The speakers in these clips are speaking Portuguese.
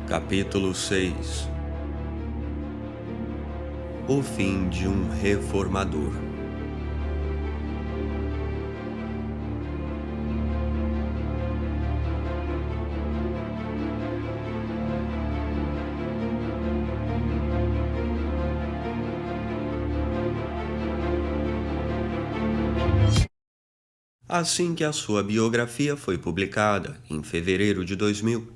Capítulo 6. O fim de um reformador. Assim que a sua biografia foi publicada, em fevereiro de 2000,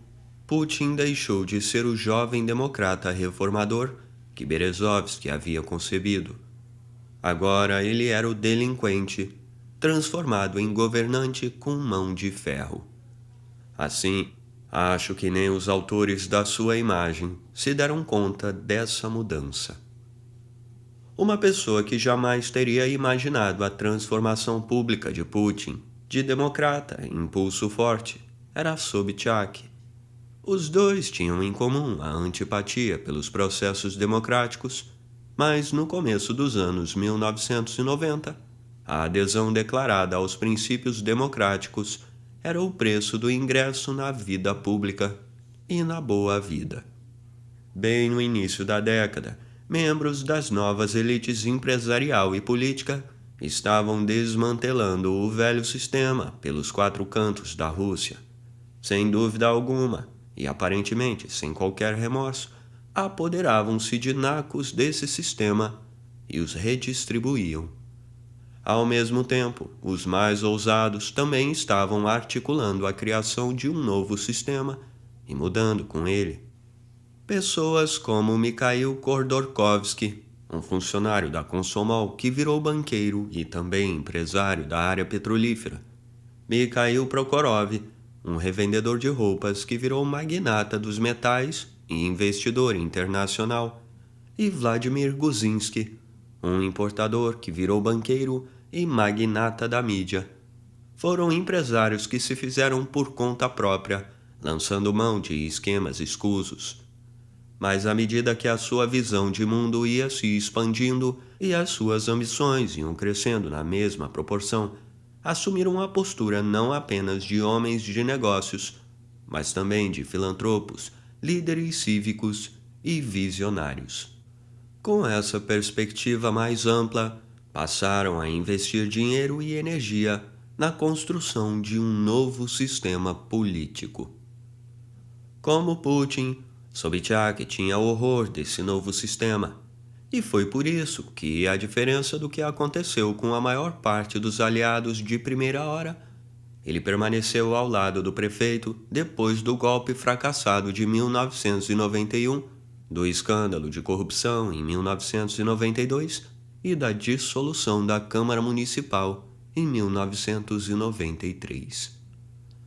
Putin deixou de ser o jovem democrata reformador que Berezovsky havia concebido. Agora ele era o delinquente, transformado em governante com mão de ferro. Assim, acho que nem os autores da sua imagem se deram conta dessa mudança. Uma pessoa que jamais teria imaginado a transformação pública de Putin, de democrata em impulso forte, era Sobchak. Os dois tinham em comum a antipatia pelos processos democráticos, mas no começo dos anos 1990, a adesão declarada aos princípios democráticos era o preço do ingresso na vida pública e na boa vida. Bem no início da década, membros das novas elites empresarial e política estavam desmantelando o velho sistema pelos quatro cantos da Rússia. Sem dúvida alguma, e aparentemente sem qualquer remorso, apoderavam-se de nacos desse sistema e os redistribuíam. Ao mesmo tempo, os mais ousados também estavam articulando a criação de um novo sistema e mudando com ele. Pessoas como Mikhail Khodorkovsky, um funcionário da Komsomol que virou banqueiro e também empresário da área petrolífera, Mikhail Prokhorov, um revendedor de roupas que virou magnata dos metais e investidor internacional, e Vladimir Guzinski, um importador que virou banqueiro e magnata da mídia. Foram empresários que se fizeram por conta própria, lançando mão de esquemas escusos. Mas à medida que a sua visão de mundo ia se expandindo e as suas ambições iam crescendo na mesma proporção, assumiram a postura não apenas de homens de negócios, mas também de filantropos, líderes cívicos e visionários. Com essa perspectiva mais ampla, passaram a investir dinheiro e energia na construção de um novo sistema político. Como Putin, Sobchak tinha horror desse novo sistema, e foi por isso que, à diferença do que aconteceu com a maior parte dos aliados de primeira hora, ele permaneceu ao lado do prefeito depois do golpe fracassado de 1991, do escândalo de corrupção em 1992 e da dissolução da Câmara Municipal em 1993.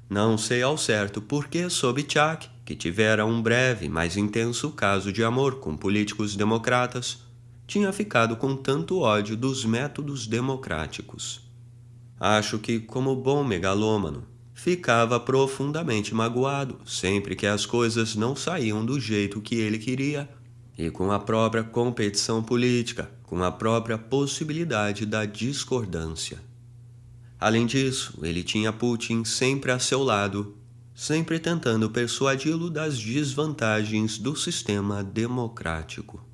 Não sei ao certo por que Sobchak, que tivera um breve, mas intenso caso de amor com políticos democratas, tinha ficado com tanto ódio dos métodos democráticos. Acho que, como bom megalômano, ficava profundamente magoado sempre que as coisas não saíam do jeito que ele queria, e com a própria competição política, com a própria possibilidade da discordância. Além disso, ele tinha Putin sempre a seu lado, sempre tentando persuadi-lo das desvantagens do sistema democrático.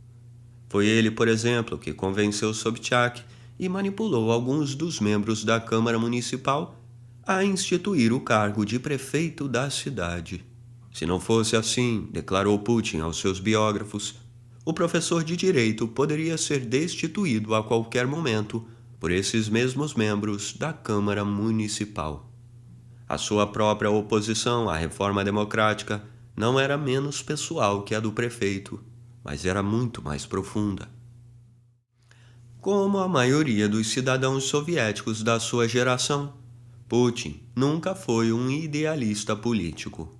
Foi ele, por exemplo, que convenceu Sobchak e manipulou alguns dos membros da Câmara Municipal a instituir o cargo de prefeito da cidade. Se não fosse assim, declarou Putin aos seus biógrafos, o professor de direito poderia ser destituído a qualquer momento por esses mesmos membros da Câmara Municipal. A sua própria oposição à reforma democrática não era menos pessoal que a do prefeito, mas era muito mais profunda. Como a maioria dos cidadãos soviéticos da sua geração, Putin nunca foi um idealista político.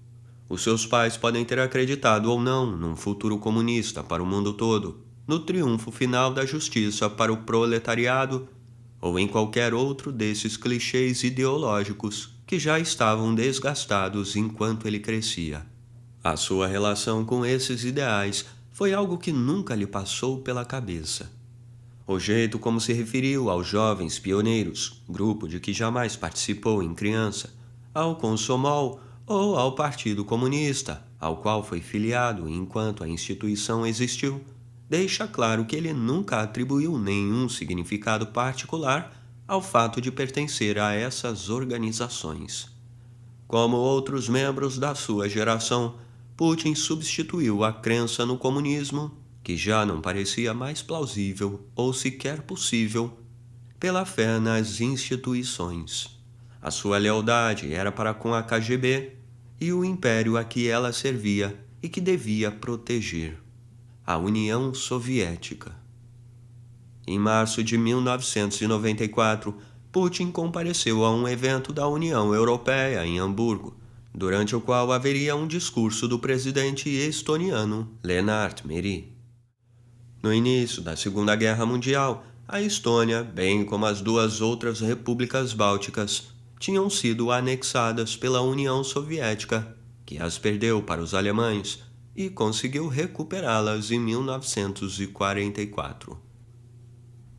Os seus pais podem ter acreditado ou não num futuro comunista para o mundo todo, no triunfo final da justiça para o proletariado, ou em qualquer outro desses clichês ideológicos que já estavam desgastados enquanto ele crescia. A sua relação com esses ideais foi algo que nunca lhe passou pela cabeça. O jeito como se referiu aos jovens pioneiros, grupo de que jamais participou em criança, ao Komsomol ou ao Partido Comunista, ao qual foi filiado enquanto a instituição existiu, deixa claro que ele nunca atribuiu nenhum significado particular ao fato de pertencer a essas organizações. Como outros membros da sua geração, Putin substituiu a crença no comunismo, que já não parecia mais plausível ou sequer possível, pela fé nas instituições. A sua lealdade era para com a KGB e o império a que ela servia e que devia proteger, a União Soviética. Em março de 1994, Putin compareceu a um evento da União Europeia em Hamburgo, durante o qual haveria um discurso do presidente estoniano Lennart Meri. No início da Segunda Guerra Mundial, a Estônia, bem como as duas outras repúblicas bálticas, tinham sido anexadas pela União Soviética, que as perdeu para os alemães e conseguiu recuperá-las em 1944.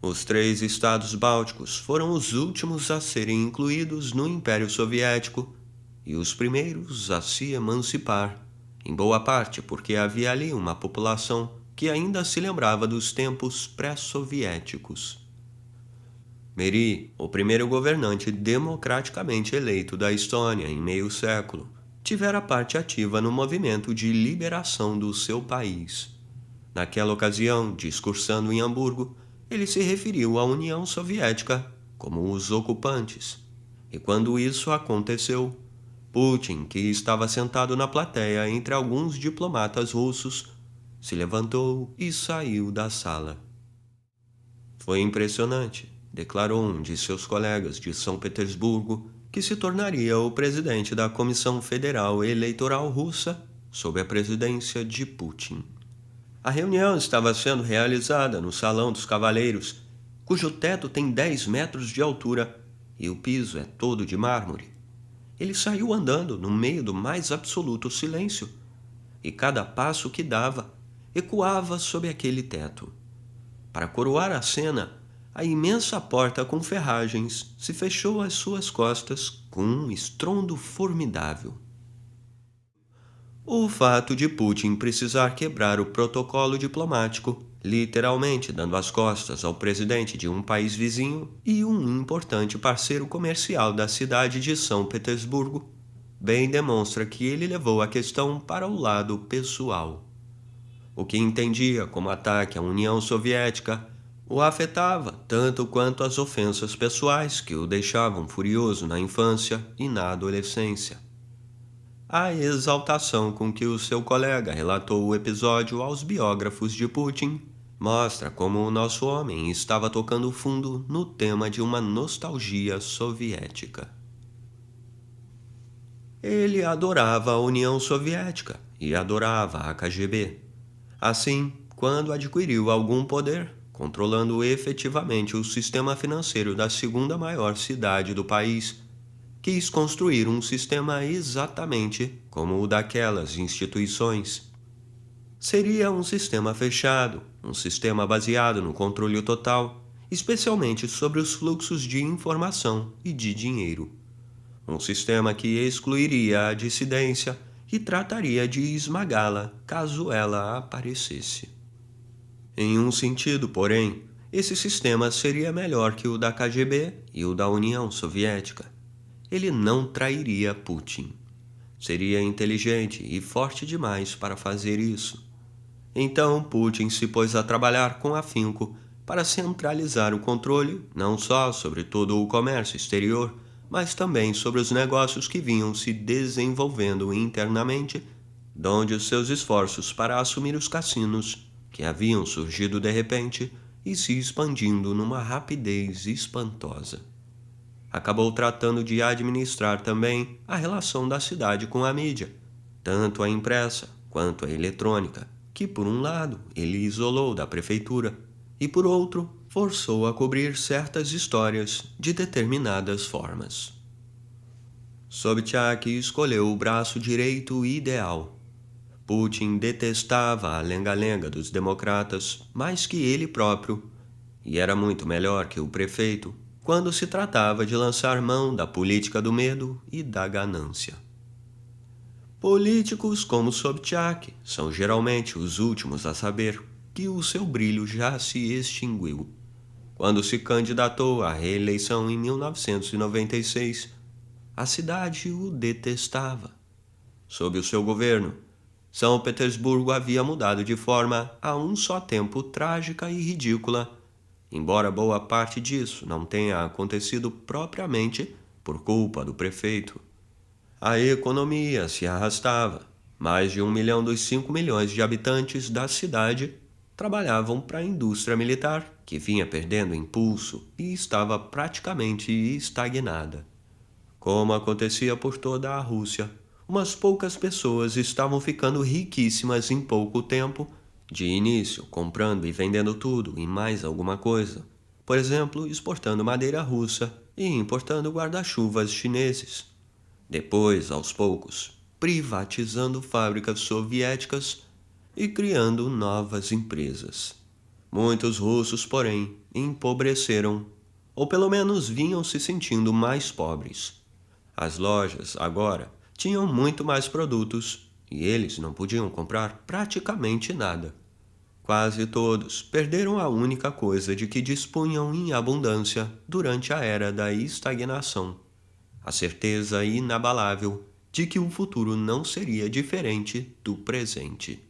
Os 3 estados bálticos foram os últimos a serem incluídos no Império Soviético e os primeiros a se emancipar, em boa parte porque havia ali uma população que ainda se lembrava dos tempos pré-soviéticos. Meri, o primeiro governante democraticamente eleito da Estônia em meio século, tivera parte ativa no movimento de liberação do seu país. Naquela ocasião, discursando em Hamburgo, ele se referiu à União Soviética como os ocupantes. E quando isso aconteceu, Putin, que estava sentado na plateia entre alguns diplomatas russos, se levantou e saiu da sala. Foi impressionante, declarou um de seus colegas de São Petersburgo, que se tornaria o presidente da Comissão Federal Eleitoral Russa sob a presidência de Putin. A reunião estava sendo realizada no Salão dos Cavaleiros, cujo teto tem 10 metros de altura e o piso é todo de mármore. Ele saiu andando no meio do mais absoluto silêncio, e cada passo que dava ecoava sob aquele teto. Para coroar a cena, a imensa porta com ferragens se fechou às suas costas com um estrondo formidável. O fato de Putin precisar quebrar o protocolo diplomático, literalmente dando as costas ao presidente de um país vizinho e um importante parceiro comercial da cidade de São Petersburgo, bem demonstra que ele levou a questão para o lado pessoal. O que entendia como ataque à União Soviética o afetava tanto quanto as ofensas pessoais que o deixavam furioso na infância e na adolescência. A exaltação com que o seu colega relatou o episódio aos biógrafos de Putin mostra como o nosso homem estava tocando fundo no tema de uma nostalgia soviética. Ele adorava a União Soviética e adorava a KGB. Assim, quando adquiriu algum poder, controlando efetivamente o sistema financeiro da segunda maior cidade do país, quis construir um sistema exatamente como o daquelas instituições. Seria um sistema fechado, um sistema baseado no controle total, especialmente sobre os fluxos de informação e de dinheiro. Um sistema que excluiria a dissidência e trataria de esmagá-la caso ela aparecesse. Em um sentido, porém, esse sistema seria melhor que o da KGB e o da União Soviética. Ele não trairia Putin. Seria inteligente e forte demais para fazer isso. Então Putin se pôs a trabalhar com afinco para centralizar o controle não só sobre todo o comércio exterior, mas também sobre os negócios que vinham se desenvolvendo internamente, donde os seus esforços para assumir os cassinos, que haviam surgido de repente e se expandindo numa rapidez espantosa. Acabou tratando de administrar também a relação da cidade com a mídia, tanto a impressa quanto a eletrônica, que por um lado ele isolou da prefeitura e por outro forçou a cobrir certas histórias de determinadas formas. Sobchak escolheu o braço direito ideal. Putin detestava a lenga-lenga dos democratas mais que ele próprio, e era muito melhor que o prefeito quando se tratava de lançar mão da política do medo e da ganância. Políticos como Sobchak são geralmente os últimos a saber que o seu brilho já se extinguiu. Quando se candidatou à reeleição em 1996, a cidade o detestava. Sob o seu governo, São Petersburgo havia mudado de forma a um só tempo trágica e ridícula, embora boa parte disso não tenha acontecido propriamente por culpa do prefeito. A economia se arrastava. Mais de 1 milhão dos 5 milhões de habitantes da cidade trabalhavam para a indústria militar, que vinha perdendo impulso e estava praticamente estagnada. Como acontecia por toda a Rússia, umas poucas pessoas estavam ficando riquíssimas em pouco tempo, de início comprando e vendendo tudo e mais alguma coisa, por exemplo, exportando madeira russa e importando guarda-chuvas chineses. Depois, aos poucos, privatizando fábricas soviéticas e criando novas empresas. Muitos russos, porém, empobreceram, ou pelo menos vinham se sentindo mais pobres. As lojas, agora, tinham muito mais produtos e eles não podiam comprar praticamente nada. Quase todos perderam a única coisa de que dispunham em abundância durante a era da estagnação: a certeza inabalável de que o futuro não seria diferente do presente.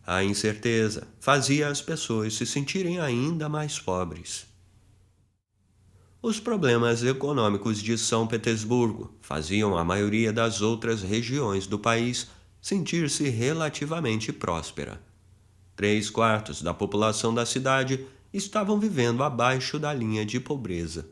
A incerteza fazia as pessoas se sentirem ainda mais pobres. Os problemas econômicos de São Petersburgo faziam a maioria das outras regiões do país sentir-se relativamente próspera. 3/4 da população da cidade estavam vivendo abaixo da linha de pobreza.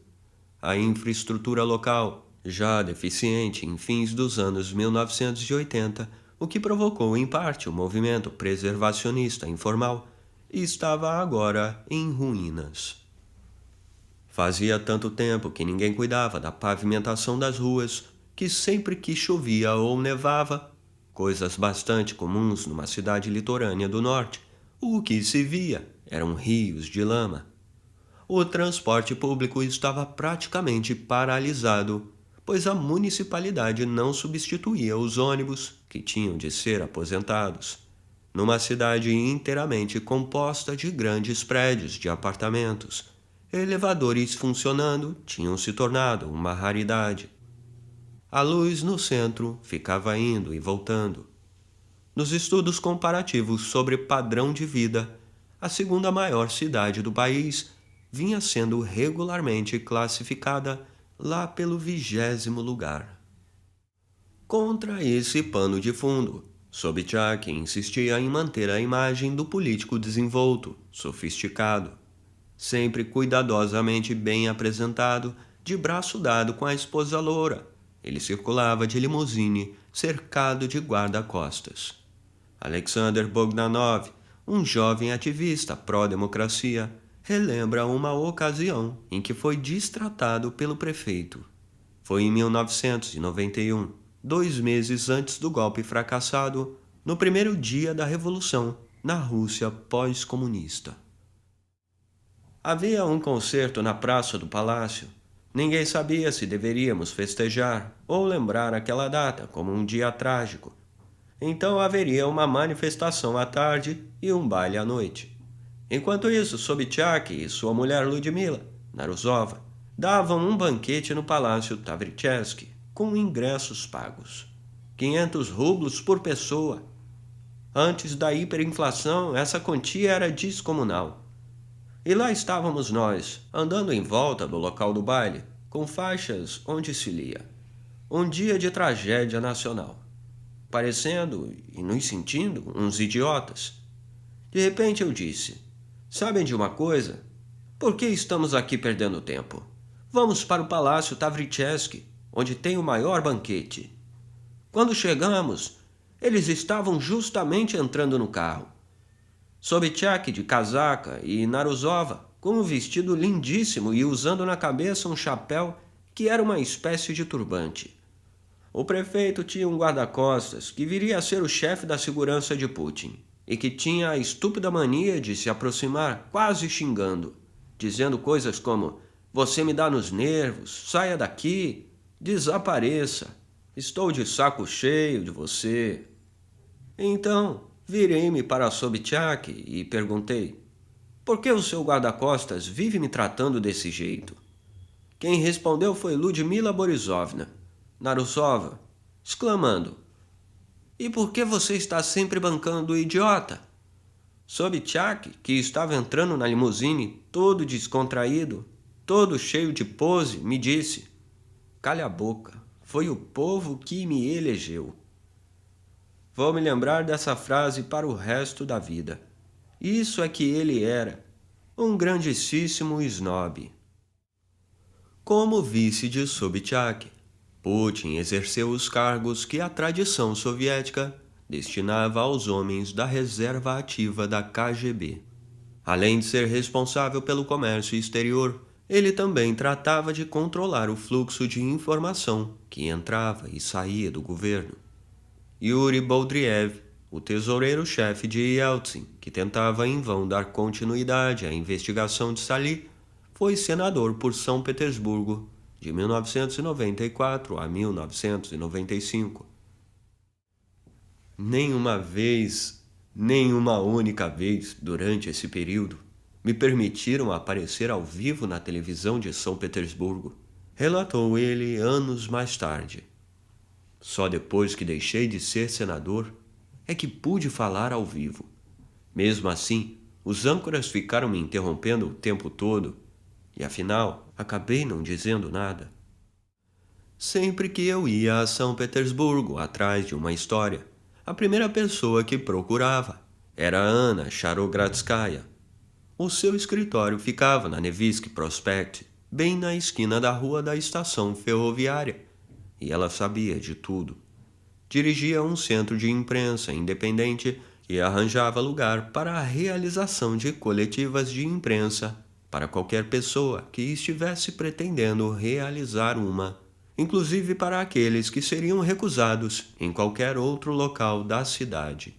A infraestrutura local, já deficiente em fins dos anos 1980, o que provocou em parte o movimento preservacionista informal, estava agora em ruínas. Fazia tanto tempo que ninguém cuidava da pavimentação das ruas que sempre que chovia ou nevava, coisas bastante comuns numa cidade litorânea do norte, o que se via eram rios de lama. O transporte público estava praticamente paralisado, pois a municipalidade não substituía os ônibus que tinham de ser aposentados. Numa cidade inteiramente composta de grandes prédios de apartamentos, elevadores funcionando tinham se tornado uma raridade. A luz no centro ficava indo e voltando. Nos estudos comparativos sobre padrão de vida, a segunda maior cidade do país vinha sendo regularmente classificada lá pelo 20º lugar. Contra esse pano de fundo, Sobchak insistia em manter a imagem do político desenvolto, sofisticado, sempre cuidadosamente bem apresentado, de braço dado com a esposa loura. Ele circulava de limusine, cercado de guarda-costas. Alexander Bogdanov, um jovem ativista pró-democracia, relembra uma ocasião em que foi destratado pelo prefeito. Foi em 1991, 2 meses antes do golpe fracassado, no primeiro dia da Revolução, na Rússia pós-comunista. Havia um concerto na praça do palácio. Ninguém sabia se deveríamos festejar ou lembrar aquela data como um dia trágico. Então haveria uma manifestação à tarde e um baile à noite. Enquanto isso, Sobchak e sua mulher Ludmila Narusova davam um banquete no Palácio Tavrichesky com ingressos pagos. 500 rublos por pessoa. Antes da hiperinflação, essa quantia era descomunal. E lá estávamos nós, andando em volta do local do baile, com faixas onde se lia: um dia de tragédia nacional. Parecendo e nos sentindo uns idiotas. De repente eu disse: sabem de uma coisa? Por que estamos aqui perdendo tempo? Vamos para o Palácio Tavrichesky, onde tem o maior banquete. Quando chegamos, eles estavam justamente entrando no carro. Sobchak de casaca e Narusova com um vestido lindíssimo e usando na cabeça um chapéu que era uma espécie de turbante. O prefeito tinha um guarda-costas que viria a ser o chefe da segurança de Putin e que tinha a estúpida mania de se aproximar quase xingando, dizendo coisas como: você me dá nos nervos, saia daqui, desapareça, Estou de saco cheio de você. Então, virei-me para Sobchak e perguntei: por que o seu guarda-costas vive me tratando desse jeito? Quem respondeu foi Ludmila Borisovna Narusova, exclamando: e por que você está sempre bancando o idiota? Sobchak, que estava entrando na limusine, todo descontraído, todo cheio de pose, me disse: cale a boca, foi o povo que me elegeu. Vou me lembrar dessa frase para o resto da vida. Isso é que ele era, um grandíssimo snob. Como vice de Sobchak, Putin exerceu os cargos que a tradição soviética destinava aos homens da reserva ativa da KGB. Além de ser responsável pelo comércio exterior, ele também tratava de controlar o fluxo de informação que entrava e saía do governo. Yuri Boldriev, o tesoureiro-chefe de Yeltsin, que tentava em vão dar continuidade à investigação de Sali, foi senador por São Petersburgo de 1994 a 1995. Nenhuma única vez durante esse período me permitiram aparecer ao vivo na televisão de São Petersburgo, relatou ele anos mais tarde. Só depois que deixei de ser senador é que pude falar ao vivo. Mesmo assim, os âncoras ficaram me interrompendo o tempo todo e, afinal, acabei não dizendo nada. Sempre que eu ia a São Petersburgo atrás de uma história, a primeira pessoa que procurava era Anna Charogradskaya. O seu escritório ficava na Nevsky Prospect, bem na esquina da rua da estação ferroviária, e ela sabia de tudo. Dirigia um centro de imprensa independente e arranjava lugar para a realização de coletivas de imprensa para qualquer pessoa que estivesse pretendendo realizar uma, inclusive para aqueles que seriam recusados em qualquer outro local da cidade.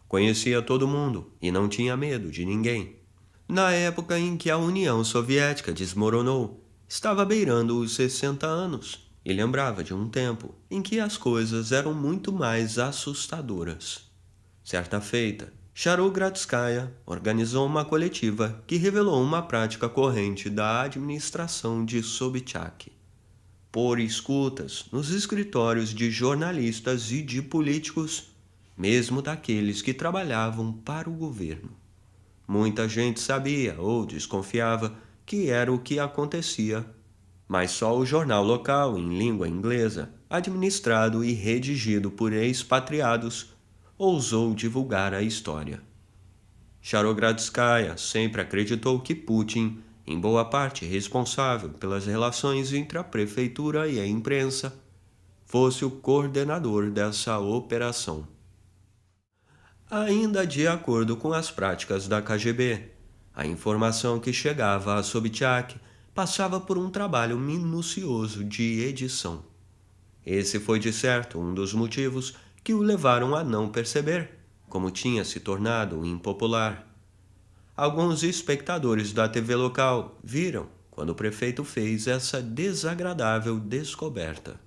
Conhecia todo mundo e não tinha medo de ninguém. Na época em que a União Soviética desmoronou, estava beirando os 60 anos. E lembrava de um tempo em que as coisas eram muito mais assustadoras. Certa feita, Charogradskaya organizou uma coletiva que revelou uma prática corrente da administração de Sobchak: pôr escutas nos escritórios de jornalistas e de políticos, mesmo daqueles que trabalhavam para o governo. Muita gente sabia ou desconfiava que era o que acontecia, mas só o jornal local em língua inglesa, administrado e redigido por expatriados, ousou divulgar a história. Charogradskaya sempre acreditou que Putin, em boa parte responsável pelas relações entre a prefeitura e a imprensa, fosse o coordenador dessa operação. Ainda de acordo com as práticas da KGB, a informação que chegava a Sobchak passava por um trabalho minucioso de edição. Esse foi, de certo, um dos motivos que o levaram a não perceber como tinha se tornado impopular. Alguns espectadores da TV local viram quando o prefeito fez essa desagradável descoberta.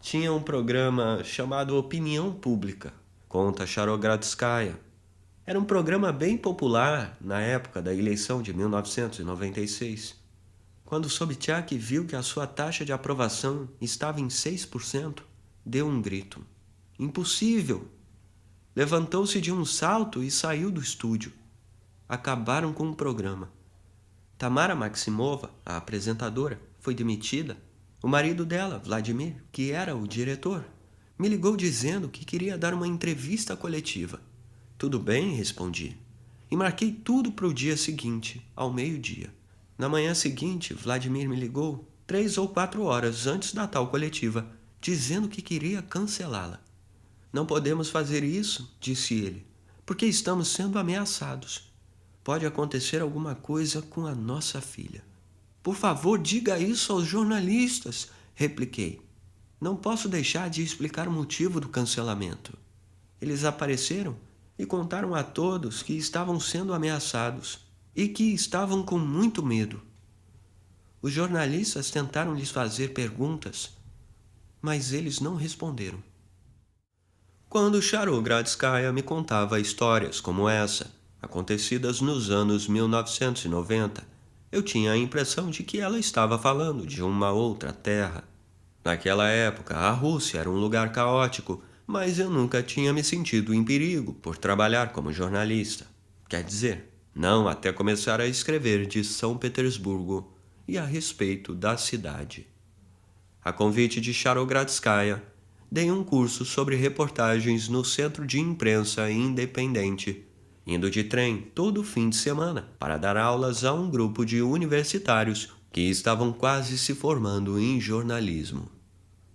Tinha um programa chamado Opinião Pública, conta Charogradskaya. Era um programa bem popular na época da eleição de 1996. Quando Sobchak viu que a sua taxa de aprovação estava em 6%, deu um grito: impossível! Levantou-se de um salto e saiu do estúdio. Acabaram com o programa. Tamara Maximova, a apresentadora, foi demitida. O marido dela, Vladimir, que era o diretor, me ligou dizendo que queria dar uma entrevista coletiva. Tudo bem, respondi. E marquei tudo para o dia seguinte, ao meio-dia. Na manhã seguinte, Vladimir me ligou 3 ou 4 horas antes da tal coletiva, dizendo que queria cancelá-la. Não podemos fazer isso, disse ele, porque estamos sendo ameaçados. Pode acontecer alguma coisa com a nossa filha. Por favor, diga isso aos jornalistas, repliquei. Não posso deixar de explicar o motivo do cancelamento. Eles apareceram e contaram a todos que estavam sendo ameaçados e que estavam com muito medo. Os jornalistas tentaram lhes fazer perguntas, mas eles não responderam. Quando Charogradskaya me contava histórias como essa, acontecidas nos anos 1990, eu tinha a impressão de que ela estava falando de uma outra terra. Naquela época, a Rússia era um lugar caótico, mas eu nunca tinha me sentido em perigo por trabalhar como jornalista. Quer dizer, não até começar a escrever de São Petersburgo e a respeito da cidade. A convite de Charogradskaya, dei um curso sobre reportagens no Centro de Imprensa Independente, indo de trem todo fim de semana para dar aulas a um grupo de universitários que estavam quase se formando em jornalismo.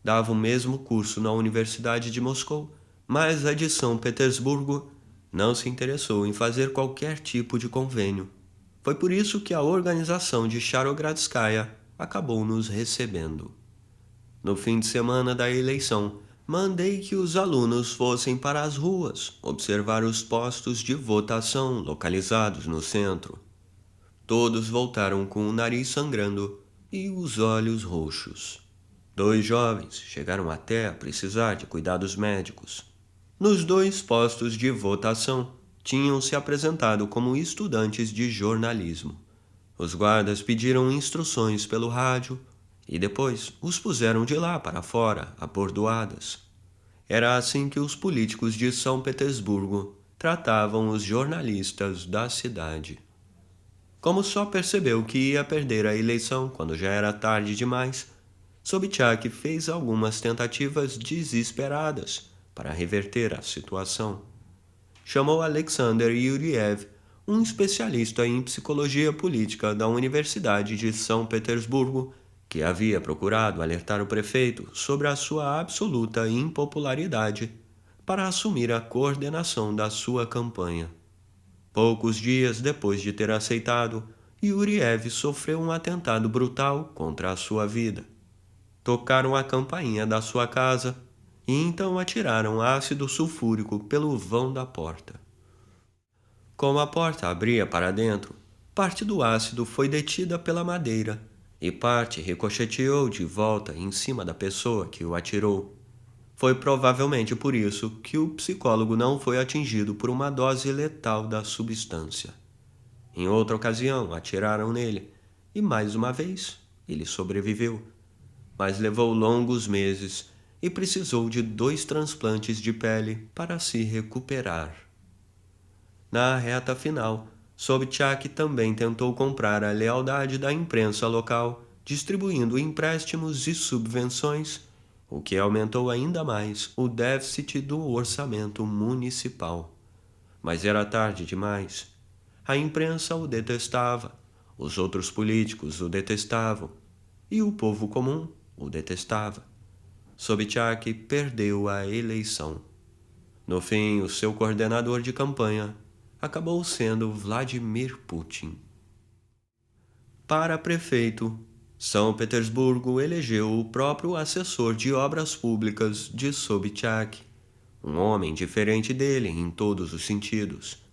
Dava o mesmo curso na Universidade de Moscou, mas a de São Petersburgo não se interessou em fazer qualquer tipo de convênio. Foi por isso que a organização de Charogradskaya acabou nos recebendo. No fim de semana da eleição, mandei que os alunos fossem para as ruas observar os postos de votação localizados no centro. Todos voltaram com o nariz sangrando e os olhos roxos. 2 jovens chegaram até a precisar de cuidados médicos. Nos 2 postos de votação, tinham se apresentado como estudantes de jornalismo. Os guardas pediram instruções pelo rádio e depois os puseram de lá para fora, abordoadas. Era assim que os políticos de São Petersburgo tratavam os jornalistas da cidade. Como só percebeu que ia perder a eleição quando já era tarde demais, Sobchak fez algumas tentativas desesperadas para reverter a situação. Chamou Alexander Yuriev, um especialista em psicologia política da Universidade de São Petersburgo, que havia procurado alertar o prefeito sobre a sua absoluta impopularidade para assumir a coordenação da sua campanha. Poucos dias depois de ter aceitado, Yuriev sofreu um atentado brutal contra a sua vida. Tocaram a campainha da sua casa e então atiraram ácido sulfúrico pelo vão da porta. Como a porta abria para dentro, parte do ácido foi detida pela madeira e parte ricocheteou de volta em cima da pessoa que o atirou. Foi provavelmente por isso que o psicólogo não foi atingido por uma dose letal da substância. Em outra ocasião, atiraram nele e, mais uma vez, ele sobreviveu, mas levou longos meses e precisou de 2 transplantes de pele para se recuperar. Na reta final, Sobchak também tentou comprar a lealdade da imprensa local, distribuindo empréstimos e subvenções, o que aumentou ainda mais o déficit do orçamento municipal. Mas era tarde demais. A imprensa o detestava, os outros políticos o detestavam, e o povo comum o detestava. Sobchak perdeu a eleição. No fim, o seu coordenador de campanha acabou sendo Vladimir Putin. Para prefeito, São Petersburgo elegeu o próprio assessor de obras públicas de Sobchak, um homem diferente dele em todos os sentidos.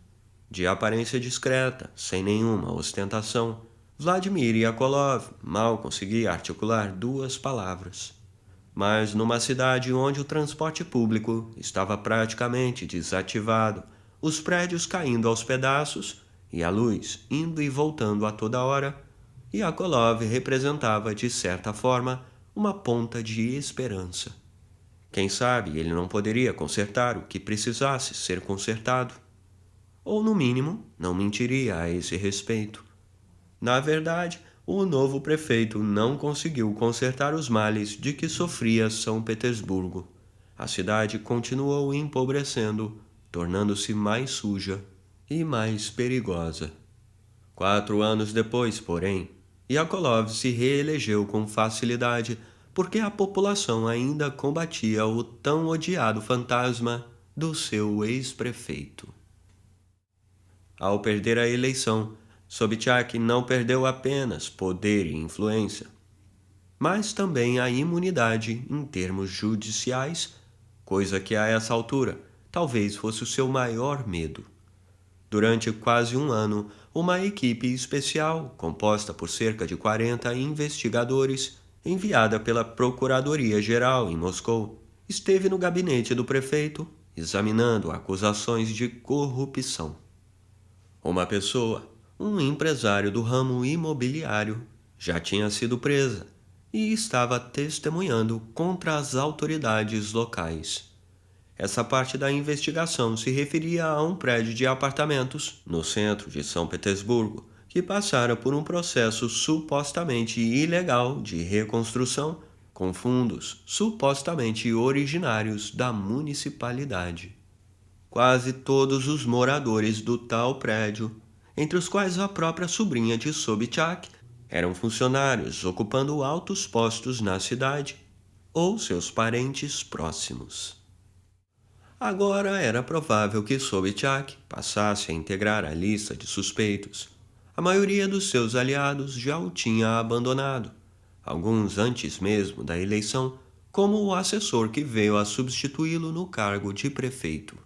De aparência discreta, sem nenhuma ostentação, Vladimir Yakolov mal conseguia articular 2 palavras. Mas numa cidade onde o transporte público estava praticamente desativado, os prédios caindo aos pedaços e a luz indo e voltando a toda hora, Yakolov representava, de certa forma, uma ponta de esperança. Quem sabe ele não poderia consertar o que precisasse ser consertado. Ou, no mínimo, não mentiria a esse respeito. Na verdade, o novo prefeito não conseguiu consertar os males de que sofria São Petersburgo. A cidade continuou empobrecendo, tornando-se mais suja e mais perigosa. 4 anos depois, porém, Yakolov se reelegeu com facilidade porque a população ainda combatia o tão odiado fantasma do seu ex-prefeito. Ao perder a eleição, Sobchak não perdeu apenas poder e influência, mas também a imunidade em termos judiciais, coisa que a essa altura talvez fosse o seu maior medo. Durante quase um ano, uma equipe especial, composta por cerca de 40 investigadores, enviada pela Procuradoria-Geral em Moscou, esteve no gabinete do prefeito, examinando acusações de corrupção. Uma pessoa, um empresário do ramo imobiliário, já tinha sido presa e estava testemunhando contra as autoridades locais. Essa parte da investigação se referia a um prédio de apartamentos no centro de São Petersburgo, que passara por um processo supostamente ilegal de reconstrução com fundos supostamente originários da municipalidade. Quase todos os moradores do tal prédio, entre os quais a própria sobrinha de Sobchak, eram funcionários ocupando altos postos na cidade ou seus parentes próximos. Agora era provável que Sobchak passasse a integrar a lista de suspeitos. A maioria dos seus aliados já o tinha abandonado, alguns antes mesmo da eleição, como o assessor que veio a substituí-lo no cargo de prefeito.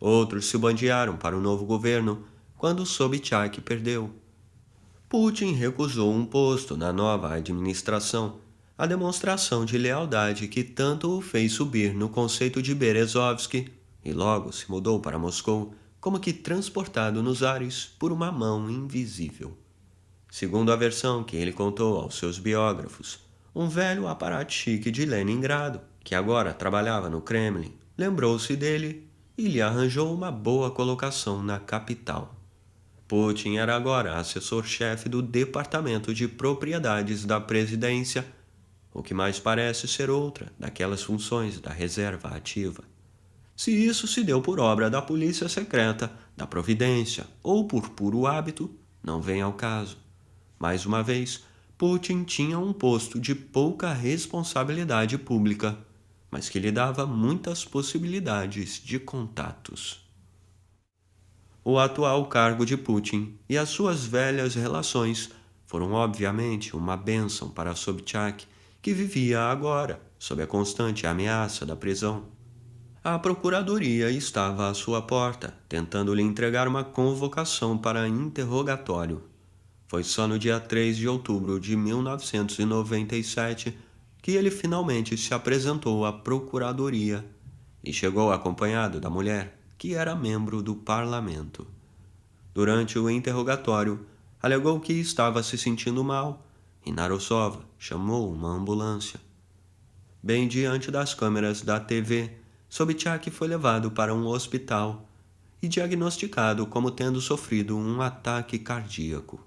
Outros se bandearam para o novo governo quando Sobchak perdeu. Putin recusou um posto na nova administração, a demonstração de lealdade que tanto o fez subir no conceito de Berezovsky, e logo se mudou para Moscou, como que transportado nos ares por uma mão invisível. Segundo a versão que ele contou aos seus biógrafos, um velho apparatchik de Leningrado, que agora trabalhava no Kremlin, lembrou-se dele e lhe arranjou uma boa colocação na capital. Putin era agora assessor-chefe do Departamento de Propriedades da Presidência, o que mais parece ser outra daquelas funções da reserva ativa. Se isso se deu por obra da polícia secreta, da Providência ou por puro hábito, não vem ao caso. Mais uma vez, Putin tinha um posto de pouca responsabilidade pública, mas que lhe dava muitas possibilidades de contatos. O atual cargo de Putin e as suas velhas relações foram obviamente uma bênção para Sobchak, que vivia agora sob a constante ameaça da prisão. A procuradoria estava à sua porta, tentando lhe entregar uma convocação para interrogatório. Foi só no dia 3 de outubro de 1997 que ele finalmente se apresentou à procuradoria e chegou acompanhado da mulher, que era membro do parlamento. Durante o interrogatório, alegou que estava se sentindo mal e Narusova chamou uma ambulância. Bem diante das câmeras da TV, Sobchak foi levado para um hospital e diagnosticado como tendo sofrido um ataque cardíaco.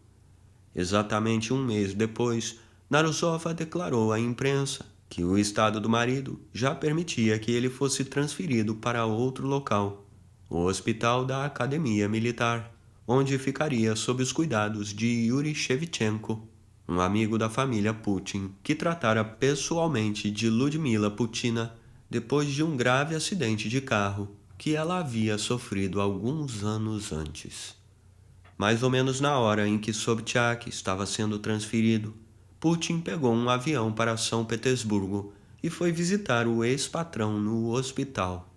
Exatamente um mês depois, Narusova declarou à imprensa que o estado do marido já permitia que ele fosse transferido para outro local, o Hospital da Academia Militar, onde ficaria sob os cuidados de Yuri Shevchenko, um amigo da família Putin que tratara pessoalmente de Ludmila Putina depois de um grave acidente de carro que ela havia sofrido alguns anos antes. Mais ou menos na hora em que Sobchak estava sendo transferido, Putin pegou um avião para São Petersburgo e foi visitar o ex-patrão no hospital.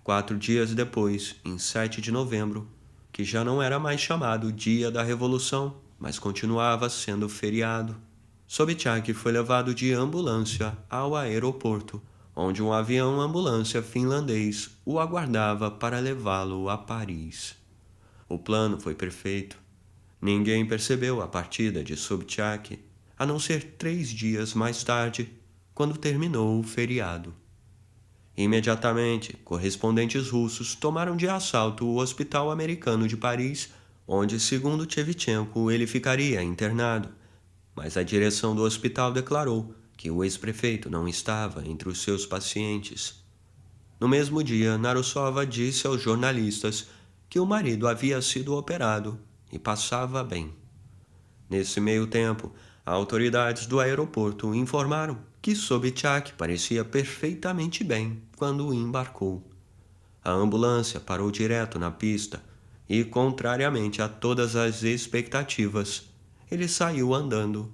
4 dias depois, em 7 de novembro, que já não era mais chamado Dia da Revolução, mas continuava sendo feriado, Sobchak foi levado de ambulância ao aeroporto, onde um avião-ambulância finlandês o aguardava para levá-lo a Paris. O plano foi perfeito. Ninguém percebeu a partida de Sobchak, a não ser 3 dias mais tarde, quando terminou o feriado. Imediatamente, correspondentes russos tomaram de assalto o Hospital Americano de Paris, onde, segundo Shevchenko, ele ficaria internado, mas a direção do hospital declarou que o ex-prefeito não estava entre os seus pacientes. No mesmo dia, Narusova disse aos jornalistas que o marido havia sido operado e passava bem. Nesse meio tempo, autoridades do aeroporto informaram que Sobchak parecia perfeitamente bem quando embarcou. A ambulância parou direto na pista e, contrariamente a todas as expectativas, ele saiu andando,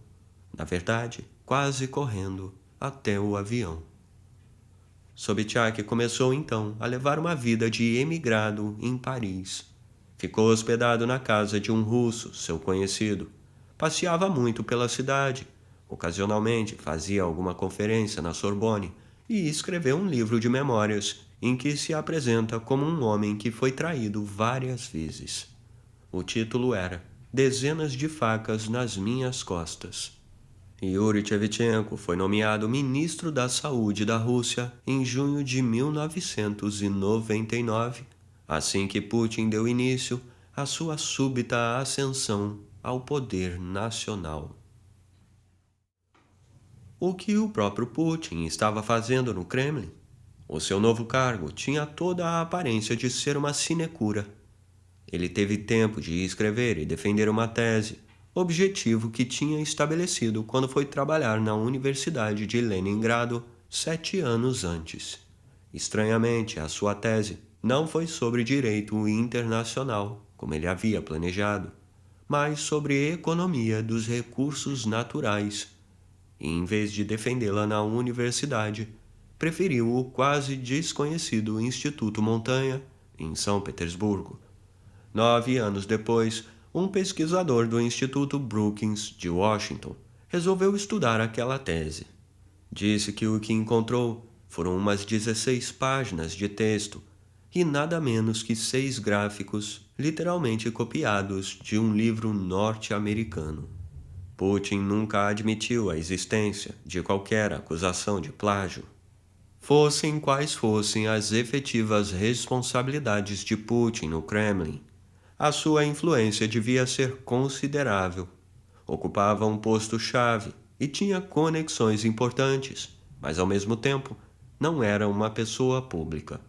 na verdade, quase correndo, até o avião. Sobchak começou então a levar uma vida de emigrado em Paris. Ficou hospedado na casa de um russo, seu conhecido. Passeava muito pela cidade, Ocasionalmente fazia alguma conferência na Sorbonne e escreveu um livro de memórias em que se apresenta como um homem que foi traído várias vezes. O título era Dezenas de Facas nas Minhas Costas. Yuri Shevchenko foi nomeado ministro da Saúde da Rússia em junho de 1999, assim que Putin deu início à sua súbita ascensão ao poder nacional. O que o próprio Putin estava fazendo no Kremlin? O seu novo cargo tinha toda a aparência de ser uma sinecura. Ele teve tempo de escrever e defender uma tese, objetivo que tinha estabelecido quando foi trabalhar na Universidade de Leningrado 7 anos antes. Estranhamente, a sua tese não foi sobre direito internacional, como ele havia planejado, mas sobre economia dos recursos naturais. E, em vez de defendê-la na universidade, preferiu o quase desconhecido Instituto Montanha, em São Petersburgo. 9 anos depois, um pesquisador do Instituto Brookings, de Washington, resolveu estudar aquela tese. Disse que o que encontrou foram umas 16 páginas de texto e nada menos que 6 gráficos, literalmente copiados de um livro norte-americano. Putin nunca admitiu a existência de qualquer acusação de plágio. Fossem quais fossem as efetivas responsabilidades de Putin no Kremlin, a sua influência devia ser considerável. Ocupava um posto-chave e tinha conexões importantes, mas ao mesmo tempo não era uma pessoa pública.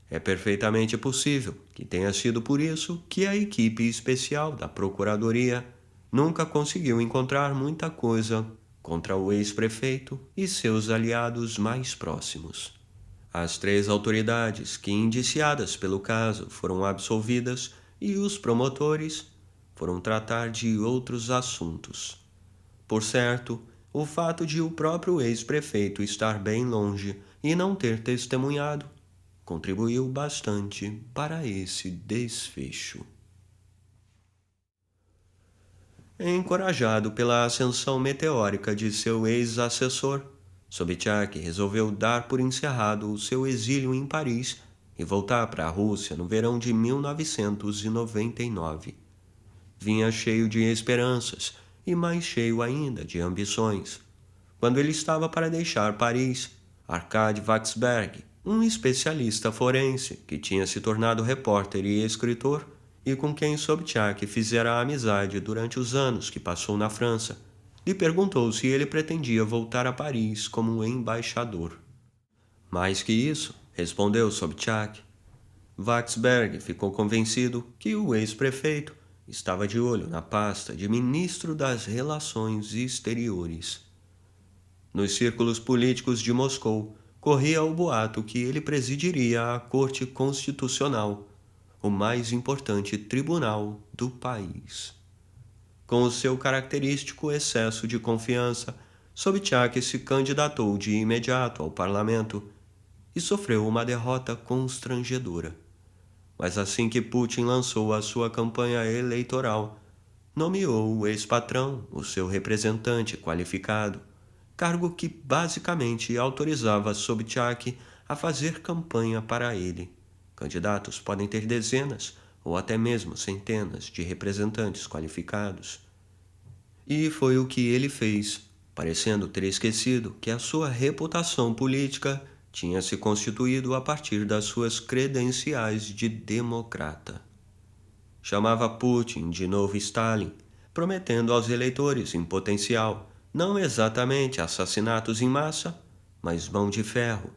É perfeitamente possível que tenha sido por isso que a equipe especial da Procuradoria nunca conseguiu encontrar muita coisa contra o ex-prefeito e seus aliados mais próximos. As 3 autoridades que, indiciadas pelo caso, foram absolvidas e os promotores foram tratar de outros assuntos. Por certo, o fato de o próprio ex-prefeito estar bem longe e não ter testemunhado contribuiu bastante para esse desfecho. Encorajado pela ascensão meteórica de seu ex-assessor, Sobchak resolveu dar por encerrado o seu exílio em Paris e voltar para a Rússia no verão de 1999. Vinha cheio de esperanças e mais cheio ainda de ambições. Quando ele estava para deixar Paris, Arkady Waksberg, um especialista forense que tinha se tornado repórter e escritor e com quem Sobchak fizera amizade durante os anos que passou na França, lhe perguntou se ele pretendia voltar a Paris como embaixador. Mais que isso, respondeu Sobchak. Waksberg ficou convencido que o ex-prefeito estava de olho na pasta de ministro das Relações Exteriores. Nos círculos políticos de Moscou, corria o boato que ele presidiria a Corte Constitucional, o mais importante tribunal do país. Com o seu característico excesso de confiança, Sobchak se candidatou de imediato ao parlamento e sofreu uma derrota constrangedora. Mas assim que Putin lançou a sua campanha eleitoral, nomeou o ex-patrão, o seu representante qualificado, cargo que basicamente autorizava Sobchak a fazer campanha para ele. Candidatos podem ter dezenas ou até mesmo centenas de representantes qualificados. E foi o que ele fez, parecendo ter esquecido que a sua reputação política tinha se constituído a partir das suas credenciais de democrata. Chamava Putin de novo Stalin, prometendo aos eleitores em potencial não exatamente assassinatos em massa, mas mão de ferro,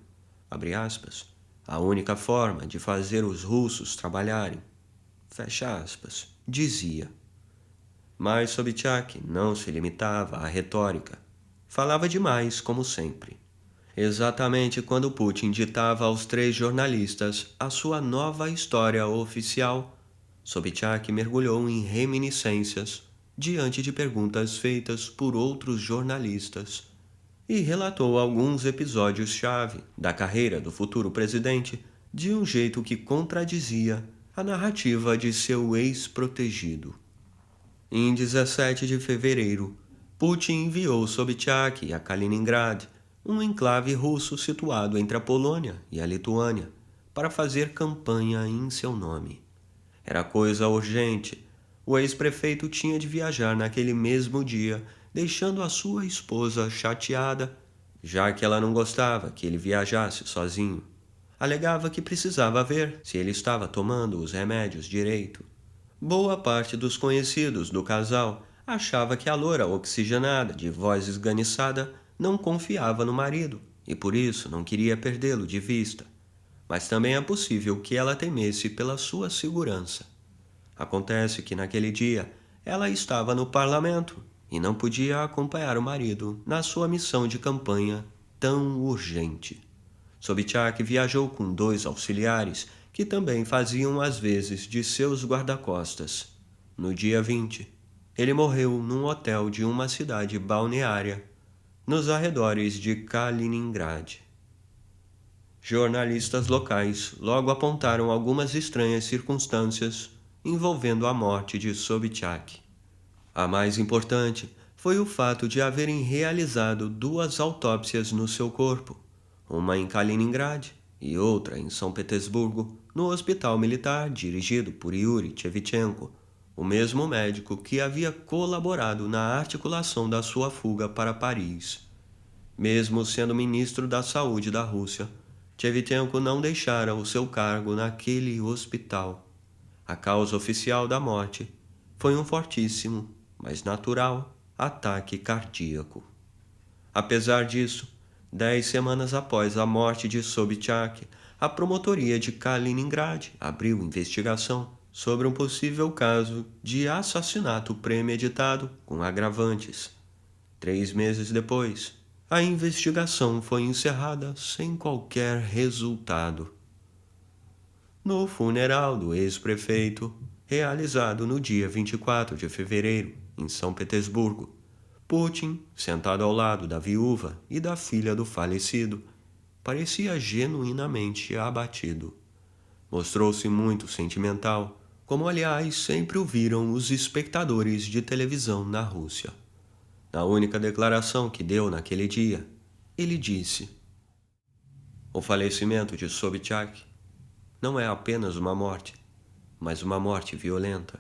abre aspas, a única forma de fazer os russos trabalharem, fecha aspas, dizia. Mas Sobchak não se limitava à retórica. Falava demais, como sempre. Exatamente quando Putin ditava aos 3 jornalistas a sua nova história oficial, Sobchak mergulhou em reminiscências diante de perguntas feitas por outros jornalistas e relatou alguns episódios-chave da carreira do futuro presidente de um jeito que contradizia a narrativa de seu ex-protegido. Em 17 de fevereiro, Putin enviou Sobchak a Kaliningrad, um enclave russo situado entre a Polônia e a Lituânia, para fazer campanha em seu nome. Era coisa urgente. O ex-prefeito tinha de viajar naquele mesmo dia, deixando a sua esposa chateada, já que ela não gostava que ele viajasse sozinho. Alegava que precisava ver se ele estava tomando os remédios direito. Boa parte dos conhecidos do casal achava que a loura oxigenada, de voz esganiçada, não confiava no marido e por isso não queria perdê-lo de vista. Mas também é possível que ela temesse pela sua segurança. Acontece que naquele dia ela estava no parlamento e não podia acompanhar o marido na sua missão de campanha tão urgente. Sobchak viajou com 2 auxiliares que também faziam as vezes de seus guarda-costas. No dia 20, ele morreu num hotel de uma cidade balneária, nos arredores de Kaliningrad. Jornalistas locais logo apontaram algumas estranhas circunstâncias envolvendo a morte de Sobchak. A mais importante foi o fato de haverem realizado 2 autópsias no seu corpo, uma em Kaliningrad e outra em São Petersburgo, no hospital militar dirigido por Yuri Shevchenko, o mesmo médico que havia colaborado na articulação da sua fuga para Paris. Mesmo sendo ministro da Saúde da Rússia, Shevchenko não deixara o seu cargo naquele hospital. A causa oficial da morte foi um fortíssimo, mas natural, ataque cardíaco. Apesar disso, 10 semanas após a morte de Sobchak, a promotoria de Kaliningrad abriu investigação sobre um possível caso de assassinato premeditado com agravantes. 3 meses depois, a investigação foi encerrada sem qualquer resultado. No funeral do ex-prefeito, realizado no dia 24 de fevereiro, em São Petersburgo, Putin, sentado ao lado da viúva e da filha do falecido, parecia genuinamente abatido. Mostrou-se muito sentimental, como aliás sempre o viram os espectadores de televisão na Rússia. Na única declaração que deu naquele dia, ele disse: "O falecimento de Sobchak não é apenas uma morte, mas uma morte violenta,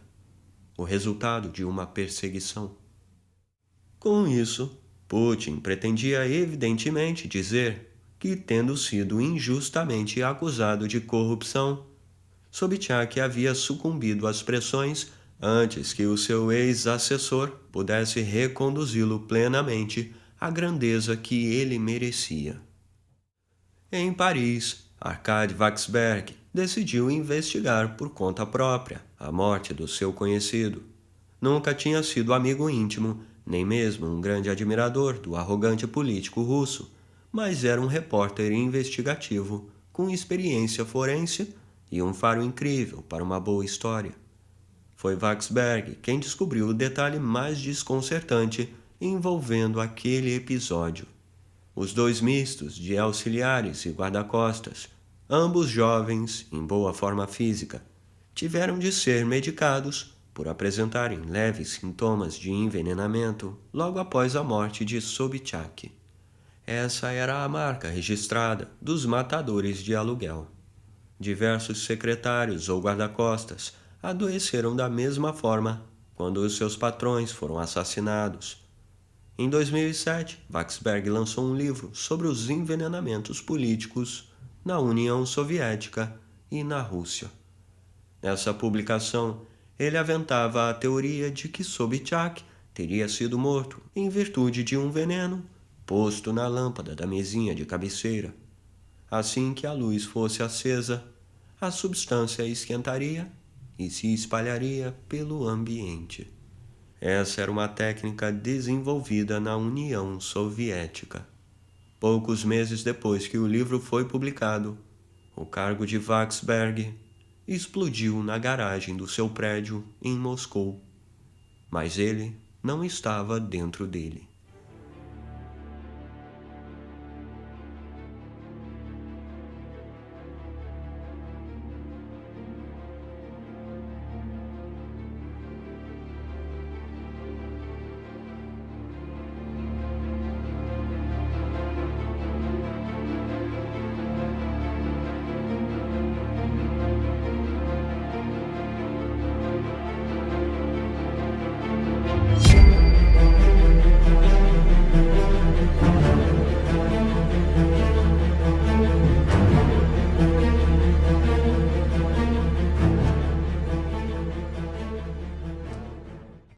o resultado de uma perseguição." Com isso, Putin pretendia evidentemente dizer que, tendo sido injustamente acusado de corrupção, Sobchak havia sucumbido às pressões antes que o seu ex-assessor pudesse reconduzi-lo plenamente à grandeza que ele merecia. Em Paris, Arkady Waksberg decidiu investigar por conta própria a morte do seu conhecido. Nunca tinha sido amigo íntimo, nem mesmo um grande admirador do arrogante político russo, mas era um repórter investigativo com experiência forense e um faro incrível para uma boa história. Foi Waksberg quem descobriu o detalhe mais desconcertante envolvendo aquele episódio. Os 2 mistos de auxiliares e guarda-costas, ambos jovens, em boa forma física, tiveram de ser medicados por apresentarem leves sintomas de envenenamento logo após a morte de Sobchak. Essa era a marca registrada dos matadores de aluguel. Diversos secretários ou guarda-costas adoeceram da mesma forma quando os seus patrões foram assassinados. Em 2007, Waksberg lançou um livro sobre os envenenamentos políticos na União Soviética e na Rússia. Nessa publicação, ele aventava a teoria de que Sobchak teria sido morto em virtude de um veneno posto na lâmpada da mesinha de cabeceira. Assim que a luz fosse acesa, a substância esquentaria e se espalharia pelo ambiente. Essa era uma técnica desenvolvida na União Soviética. Poucos meses depois que o livro foi publicado, o cargo de Waksberg explodiu na garagem do seu prédio em Moscou, mas ele não estava dentro dele.